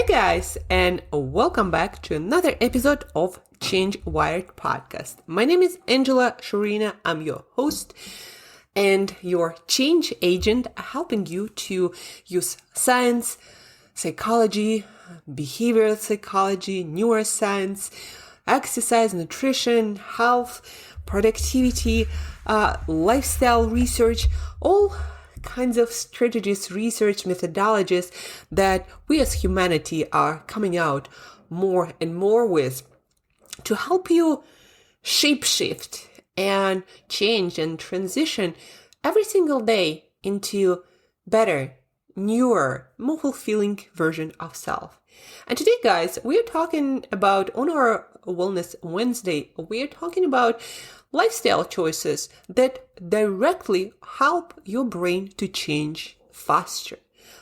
guys, and welcome back to another episode of Change Wired Podcast. My name is Angela Shurina. I'm your host and your change agent, helping you to use science, psychology, behavioral psychology, neuroscience, exercise, nutrition, health, productivity, lifestyle research, all kinds of strategies, research methodologies that we as humanity are coming out more and more with to help you shapeshift and change and transition every single day into better, newer, more fulfilling version of self. And today, guys, we are talking about, on our Wellness Wednesday, we are talking about lifestyle choices that directly help your brain to change faster.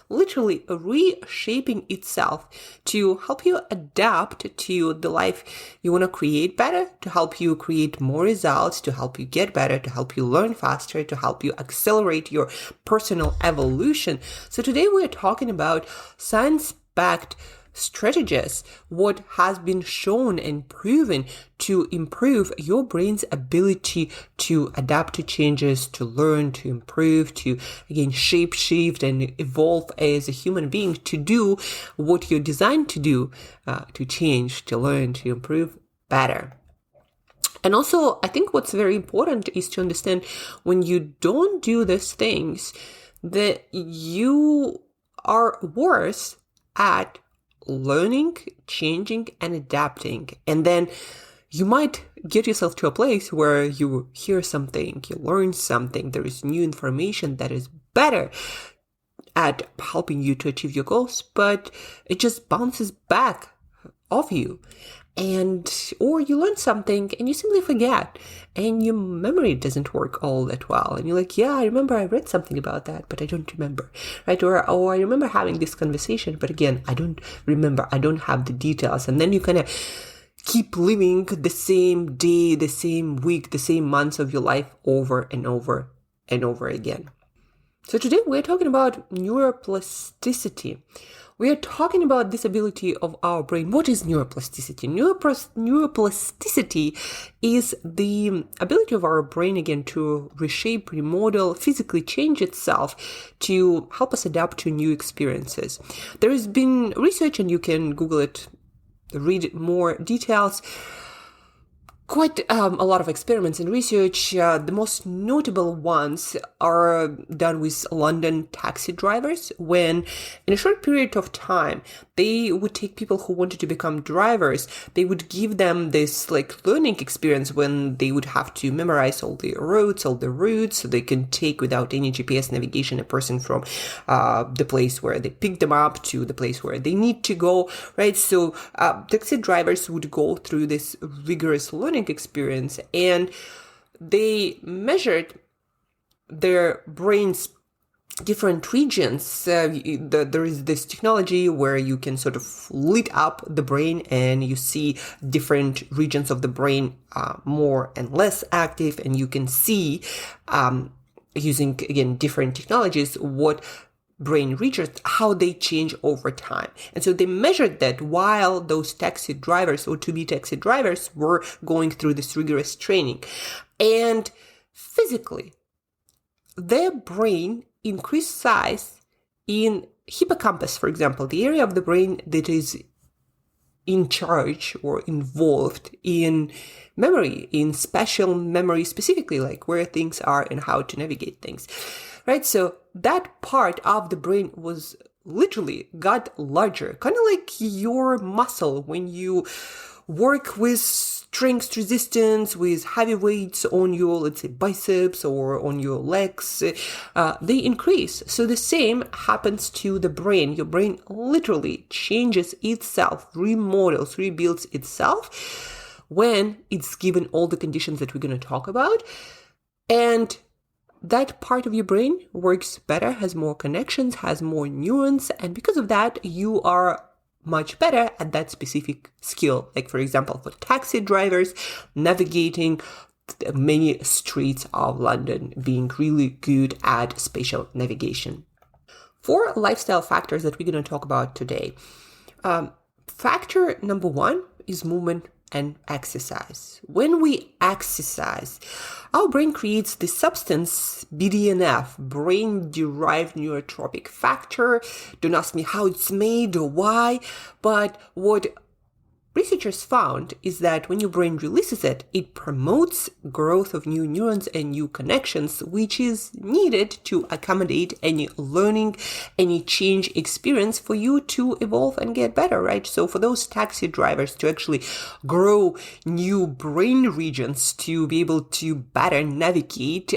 Literally reshaping itself to help you adapt to the life you want to create better, to help you create more results, to help you get better, to help you learn faster, to help you accelerate your personal evolution. So today we are talking about science-backed strategies, what has been shown and proven to improve your brain's ability to adapt to changes, to learn, to improve, to again shape-shift and evolve as a human being, to do what you're designed to do, to change, to learn, to improve better. And also, I think what's very important is to understand when you don't do these things, that you are worse at learning, changing, and adapting. And then you might get yourself to a place where you hear something, you learn something, there is new information that is better at helping you to achieve your goals, but it just bounces back off you. Or you learn something and you simply forget, and your memory doesn't work all that well. And you're like, yeah, I remember I read something about that, but I don't remember, right? Or I remember having this conversation, but again, I don't remember, I don't have the details. And then you kind of keep living the same day, the same week, the same months of your life over and over and over again. So today we're talking about neuroplasticity. We are talking about this ability of our brain. What is neuroplasticity? Neuroplasticity is the ability of our brain, again, to reshape, remodel, physically change itself to help us adapt to new experiences. There has been research, and you can Google it, read more details. Quite a lot of experiments and research. The most notable ones are done with London taxi drivers, when in a short period of time, they would take people who wanted to become drivers. They would give them this learning experience when they would have to memorize all the roads, all the routes, so they can take without any GPS navigation a person from the place where they pick them up to the place where they need to go, right? So taxi drivers would go through this rigorous learning experience, and they measured their brain's different regions. There is this technology where you can sort of lit up the brain, and you see different regions of the brain more and less active, and you can see using, again, different technologies, what brain regions, how they change over time. And so they measured that while those taxi drivers or to-be taxi drivers were going through this rigorous training. And physically, their brain increased size in hippocampus, for example, the area of the brain that is in charge or involved in memory, in spatial memory specifically, like where things are and how to navigate things. Right, so that part of the brain was literally got larger, kind of like your muscle when you work with strength resistance, with heavy weights on your, let's say, biceps or on your legs, they increase. So the same happens to the brain. Your brain literally changes itself, remodels, rebuilds itself when it's given all the conditions that we're going to talk about. And that part of your brain works better, has more connections, has more neurons, and because of that, you are much better at that specific skill. Like, for example, for taxi drivers, navigating many streets of London, being really good at spatial navigation. 4 lifestyle factors that we're going to talk about today. Factor number one is movement and exercise. When we exercise, our brain creates the substance BDNF, brain-derived neurotrophic factor. Don't ask me how it's made or why, but what researchers found is that when your brain releases it, it promotes growth of new neurons and new connections, which is needed to accommodate any learning, any change experience for you to evolve and get better, right? So for those taxi drivers to actually grow new brain regions to be able to better navigate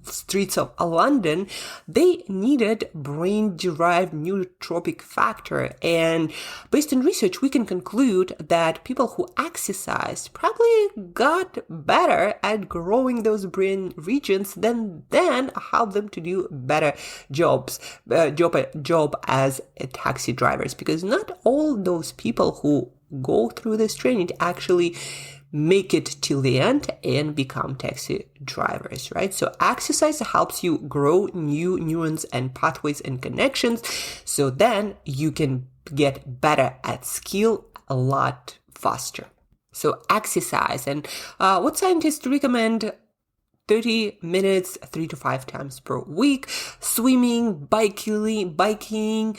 streets of London, they needed brain-derived neurotrophic factor. And based on research, we can conclude that people who exercised probably got better at growing those brain regions than help them to do better job as taxi drivers, because not all those people who go through this training actually make it till the end and become taxi drivers, right? So exercise helps you grow new neurons and pathways and connections, so then you can get better at skill a lot faster. So exercise, and what scientists recommend 30 minutes, 3 to 5 times per week, swimming, biking,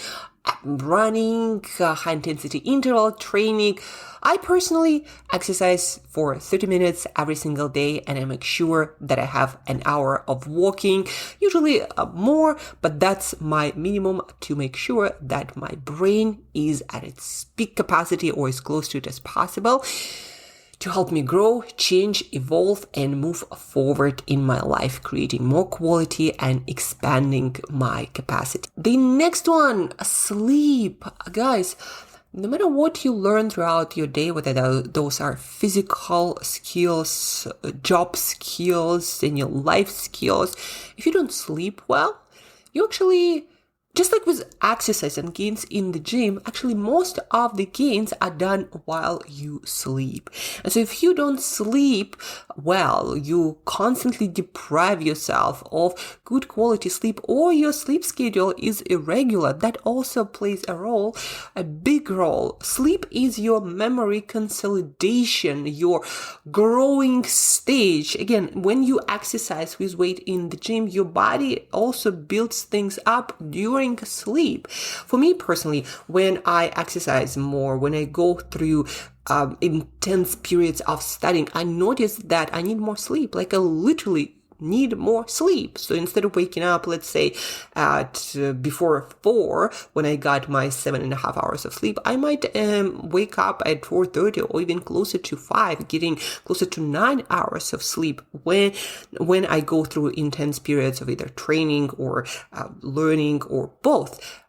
running, high intensity interval training. I personally exercise for 30 minutes every single day, and I make sure that I have an hour of walking, usually more, but that's my minimum to make sure that my brain is at its peak capacity or as close to it as possible, to help me grow, change, evolve, and move forward in my life, creating more quality and expanding my capacity. The next one, sleep. Guys, no matter what you learn throughout your day, whether those are physical skills, job skills, and your life skills, if you don't sleep well, you actually, just like with exercise and gains in the gym, actually most of the gains are done while you sleep. And so if you don't sleep well, you constantly deprive yourself of good quality sleep, or your sleep schedule is irregular, that also plays a big role. Sleep is your memory consolidation, your growing stage. Again, when you exercise with weight in the gym, your body also builds things up during sleep. For me personally, when I exercise more, when I go through intense periods of studying, I notice that I need more sleep. Like I literally need more sleep. So instead of waking up, let's say at before 4, when I got my 7.5 hours of sleep, I might wake up at 4:30 or even closer to 5, getting closer to 9 hours of sleep when I go through intense periods of either training or learning or both.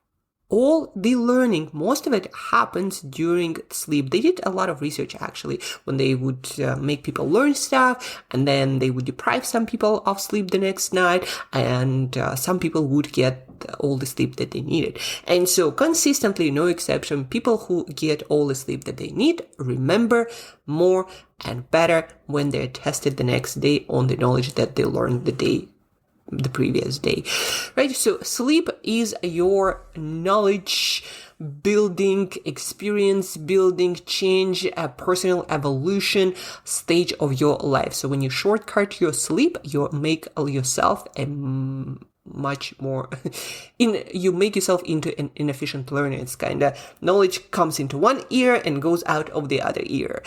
All the learning, most of it happens during sleep. They did a lot of research actually when they would make people learn stuff, and then they would deprive some people of sleep the next night, and some people would get all the sleep that they needed. And so consistently, no exception, people who get all the sleep that they need remember more and better when they're tested the next day on the knowledge that they learned the previous day, right? So sleep is your knowledge building, experience building, change, personal evolution stage of your life. So when you shortcut your sleep, you make yourself much more you make yourself into an inefficient learner. It's kind of knowledge comes into one ear and goes out of the other ear.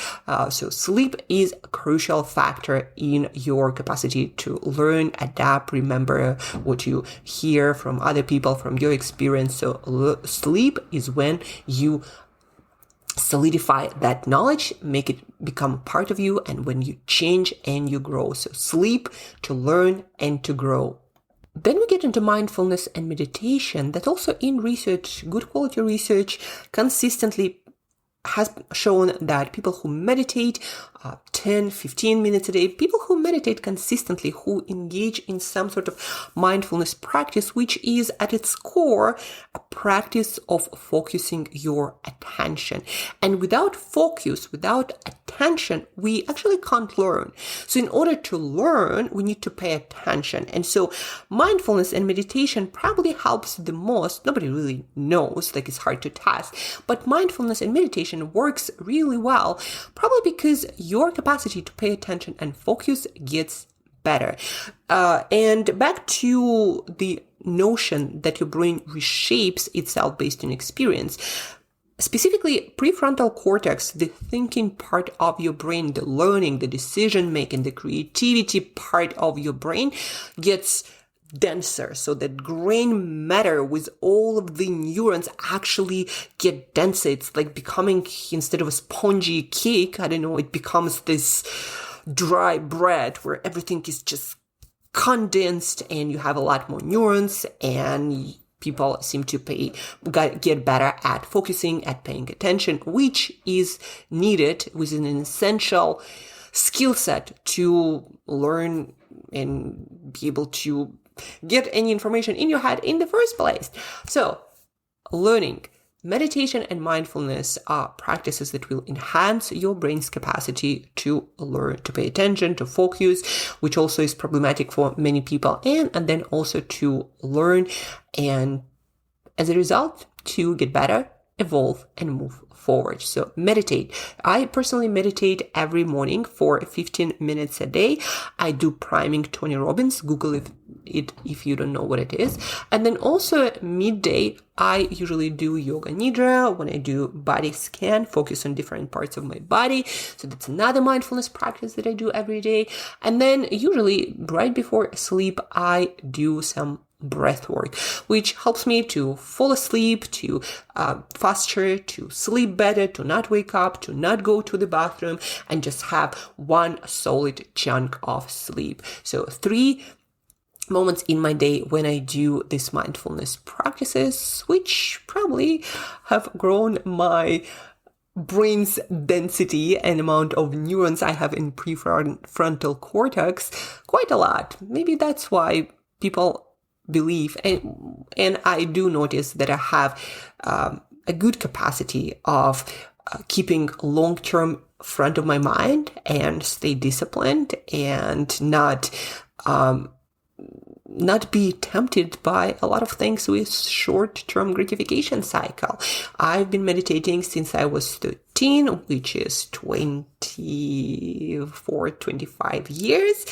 So sleep is a crucial factor in your capacity to learn, adapt, remember what you hear from other people, from your experience. So sleep is when you solidify that knowledge, make it become part of you, and when you change and you grow. So sleep to learn and to grow. Then we get into mindfulness and meditation. That also in research, good quality research, consistently has shown that people who meditate 10, 15 minutes a day, people who meditate consistently, who engage in some sort of mindfulness practice, which is at its core a practice of focusing your attention. And without focus, without attention, we actually can't learn. So in order to learn, we need to pay attention. And so mindfulness and meditation probably helps the most. Nobody really knows, like it's hard to test, but mindfulness and meditation works really well, probably because your capacity to pay attention and focus gets better. And back to the notion that your brain reshapes itself based on experience. Specifically, prefrontal cortex, the thinking part of your brain, the learning, the decision-making, the creativity part of your brain gets denser. So that grain matter with all of the neurons actually get denser. It's like becoming, instead of a spongy cake, I don't know, it becomes this dry bread where everything is just condensed and you have a lot more neurons, and people seem to get better at focusing, at paying attention, which is needed with an essential skill set to learn and be able to get any information in your head in the first place. So, learning, meditation, and mindfulness are practices that will enhance your brain's capacity to learn, to pay attention, to focus, which also is problematic for many people, and then also to learn, and as a result, to get better, evolve, and move forward. So meditate. I personally meditate every morning for 15 minutes a day. I do priming Tony Robbins. Google it if you don't know what it is. And then also midday, I usually do yoga nidra when I do body scan, focus on different parts of my body. So that's another mindfulness practice that I do every day. And then usually right before sleep, I do some breath work, which helps me to fall asleep, to faster, to sleep better, to not wake up, to not go to the bathroom, and just have one solid chunk of sleep. So 3 moments in my day when I do these mindfulness practices, which probably have grown my brain's density and amount of neurons I have in prefrontal cortex quite a lot. Maybe that's why people believe, and I do notice that I have a good capacity of keeping long-term front of my mind and stay disciplined and not be tempted by a lot of things with short-term gratification cycle. I've been meditating since I was 13, which is 25 years.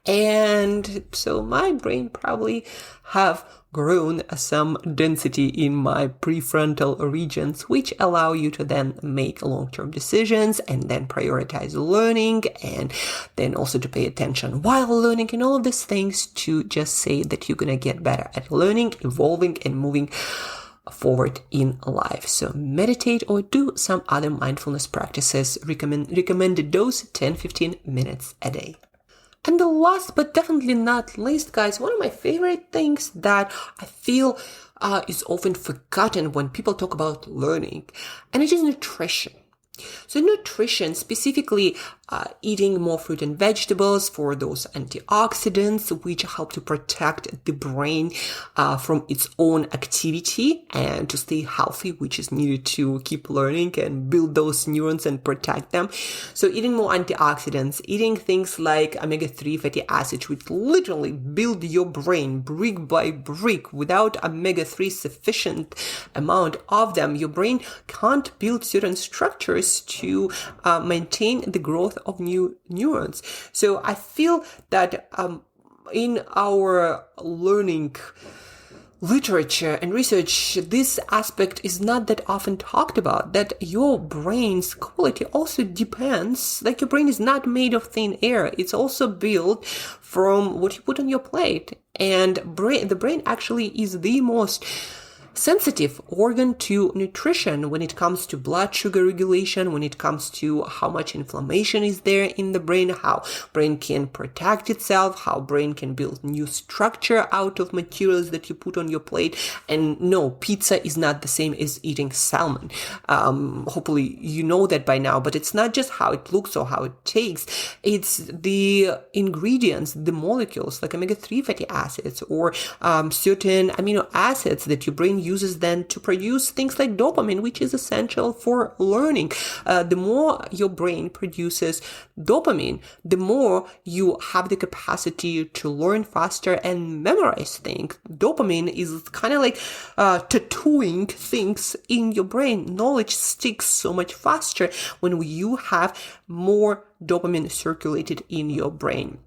And so my brain probably have grown some density in my prefrontal regions, which allow you to then make long-term decisions and then prioritize learning and then also to pay attention while learning and all of these things to just say that you're going to get better at learning, evolving, and moving forward in life. So meditate or do some other mindfulness practices. Recommended dose 10-15 minutes a day. And the last but definitely not least, guys, one of my favorite things that I feel is often forgotten when people talk about learning, and it is nutrition. So nutrition, specifically eating more fruit and vegetables for those antioxidants, which help to protect the brain from its own activity and to stay healthy, which is needed to keep learning and build those neurons and protect them. So eating more antioxidants, eating things like omega-3 fatty acids, which literally build your brain brick by brick. Without omega-3 sufficient amount of them, your brain can't build certain structures to maintain the growth of new neurons. So I feel that in our learning literature and research, this aspect is not that often talked about, that your brain's quality also depends, like your brain is not made of thin air. It's also built from what you put on your plate. And the brain actually is the most sensitive organ to nutrition when it comes to blood sugar regulation, when it comes to how much inflammation is there in the brain, how brain can protect itself, how brain can build new structure out of materials that you put on your plate. And no, pizza is not the same as eating salmon. Hopefully you know that by now, but it's not just how it looks or how it tastes. It's the ingredients, the molecules like omega-3 fatty acids or certain amino acids that your brain uses then to produce things like dopamine, which is essential for learning. The more your brain produces dopamine, the more you have the capacity to learn faster and memorize things. Dopamine is kind of like tattooing things in your brain. Knowledge sticks so much faster when you have more dopamine circulated in your brain.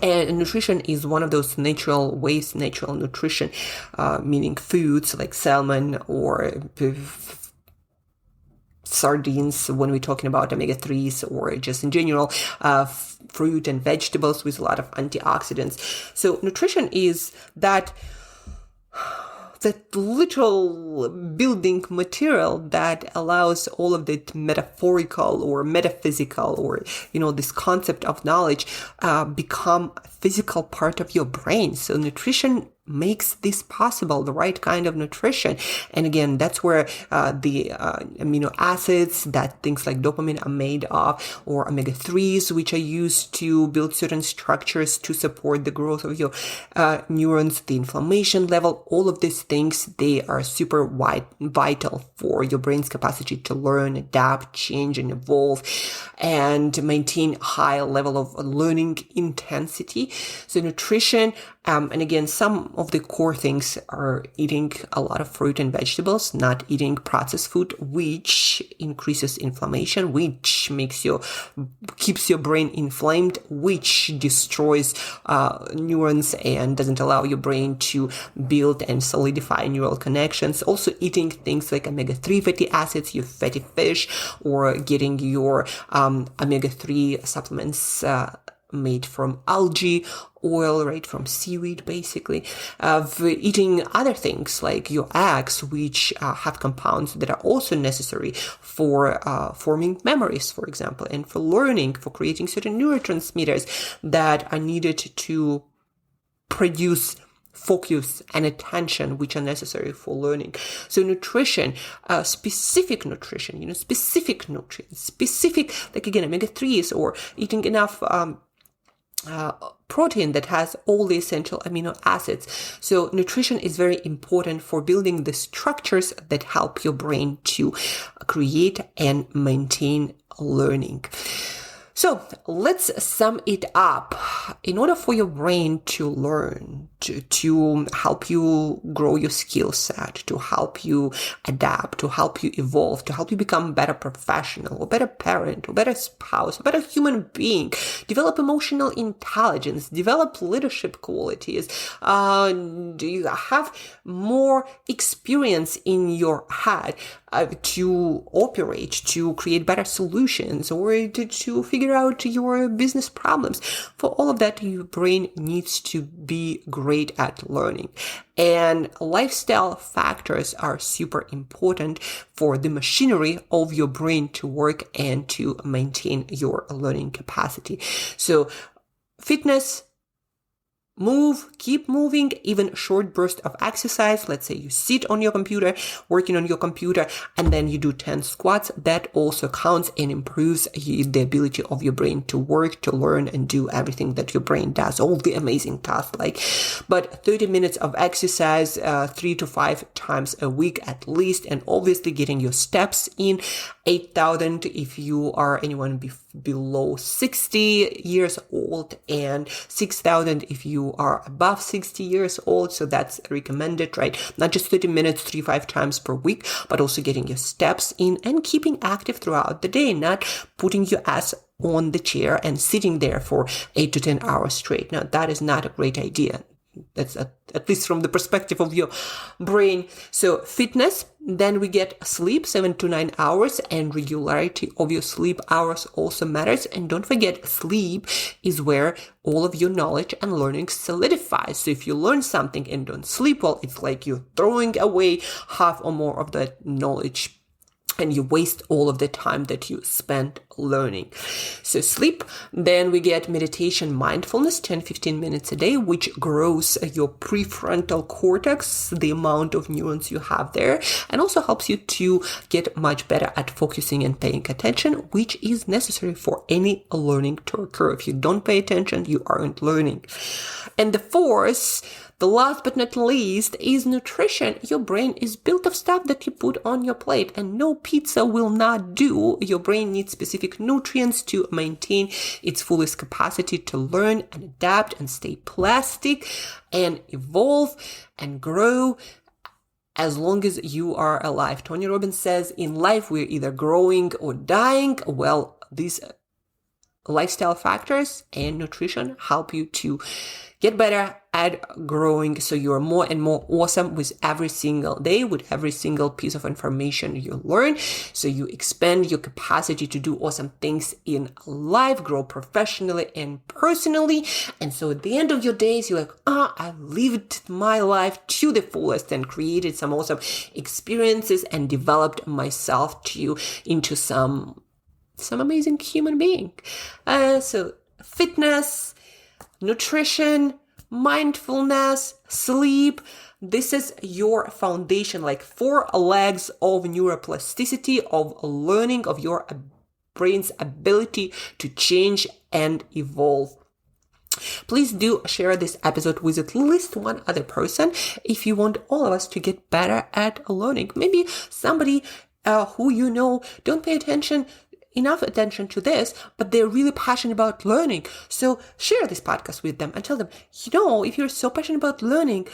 And nutrition is one of those natural ways, natural nutrition, meaning foods like salmon or sardines when we're talking about omega-3s, or just in general, fruit and vegetables with a lot of antioxidants. So nutrition is that literal building material that allows all of the metaphorical or metaphysical or, this concept of knowledge become a physical part of your brain. So nutrition makes this possible, the right kind of nutrition. And again, that's where the amino acids that things like dopamine are made of, or omega-3s, which are used to build certain structures to support the growth of your neurons, the inflammation level, all of these things, they are super vital for your brain's capacity to learn, adapt, change, and evolve, and maintain a high level of learning intensity. So nutrition, and again, some of the core things are eating a lot of fruit and vegetables, not eating processed food, which increases inflammation, which keeps your brain inflamed, which destroys neurons and doesn't allow your brain to build and solidify neural connections. Also eating things like omega-3 fatty acids, your fatty fish, or getting your omega-3 supplements made from algae oil, right, from seaweed, basically, of eating other things like your eggs, which have compounds that are also necessary for forming memories, for example, and for learning, for creating certain neurotransmitters that are needed to produce focus and attention, which are necessary for learning. So nutrition, specific nutrition, specific nutrients, specific, like again, omega-3s, or eating enough protein that has all the essential amino acids. So nutrition is very important for building the structures that help your brain to create and maintain learning. So let's sum it up. In order for your brain to learn, to help you grow your skill set, to help you adapt, to help you evolve, to help you become a better professional, or better parent, or better spouse, or better human being, develop emotional intelligence, develop leadership qualities, you have more experience in your head to operate, to create better solutions, or to figure out your business problems. For all of that, your brain needs to be great at learning. And lifestyle factors are super important for the machinery of your brain to work and to maintain your learning capacity. So fitness, move, keep moving, even short burst of exercise. Let's say you sit on your computer, working on your computer, and then you do 10 squats. That also counts and improves the ability of your brain to work, to learn, and do everything that your brain does, all the amazing tasks. But 30 minutes of exercise, 3 to 5 times a week at least, and obviously getting your steps in, 8,000 if you are anyone below 60 years old, and 6,000 if you are above 60 years old. So that's recommended, right? Not just 30 minutes, 3-5 times per week, but also getting your steps in and keeping active throughout the day, not putting your ass on the chair and sitting there for 8 to 10 hours straight. Now, that is not a great idea. That's at least from the perspective of your brain. So fitness, then we get sleep, 7 to 9 hours, and regularity of your sleep hours also matters. And don't forget, sleep is where all of your knowledge and learning solidifies. So if you learn something and don't sleep well, it's like you're throwing away half or more of that knowledge, and you waste all of the time that you spent learning. So sleep, then we get meditation, mindfulness, 10-15 minutes a day, which grows your prefrontal cortex, the amount of neurons you have there, and also helps you to get much better at focusing and paying attention, which is necessary for any learning to occur. If you don't pay attention, you aren't learning. And the fourth, the last but not least, is nutrition. Your brain is built of stuff that you put on your plate, and no pizza will not do. Your brain needs specific nutrients to maintain its fullest capacity to learn and adapt and stay plastic and evolve and grow as long as you are alive. Tony Robbins says, in life, we're either growing or dying. Well, these lifestyle factors and nutrition help you to get better at growing, so you're more and more awesome with every single day, with every single piece of information you learn. So you expand your capacity to do awesome things in life, grow professionally and personally. And so at the end of your days, you're like, I lived my life to the fullest and created some awesome experiences and developed myself into some amazing human being. So fitness, nutrition, mindfulness, sleep, this is your foundation, like 4 legs of neuroplasticity, of learning, of your brain's ability to change and evolve. Please do share this episode with at least one other person if you want all of us to get better at learning. Maybe somebody who you know don't pay enough attention to this, but they're really passionate about learning. So share this podcast with them and tell them, if you're so passionate about learning,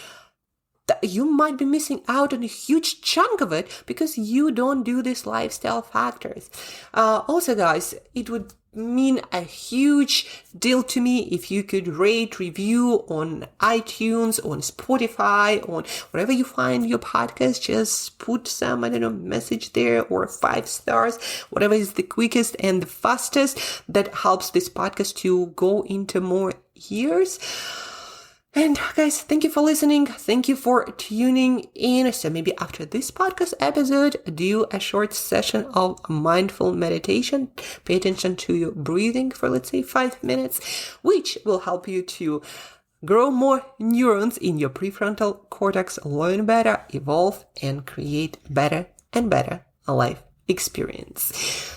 you might be missing out on a huge chunk of it because you don't do these lifestyle factors. Also, guys, it would mean a huge deal to me if you could rate, review on iTunes, on Spotify, on wherever you find your podcast. Just put some, message there, or 5 stars, whatever is the quickest and the fastest. That helps this podcast to go into more ears. And guys, thank you for listening. Thank you for tuning in. So maybe after this podcast episode, do a short session of mindful meditation. Pay attention to your breathing for, let's say, 5 minutes, which will help you to grow more neurons in your prefrontal cortex, learn better, evolve, and create better and better life experience.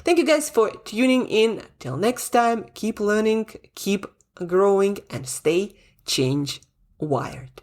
Thank you guys for tuning in. Till next time, keep learning, keep growing, and stay change wired.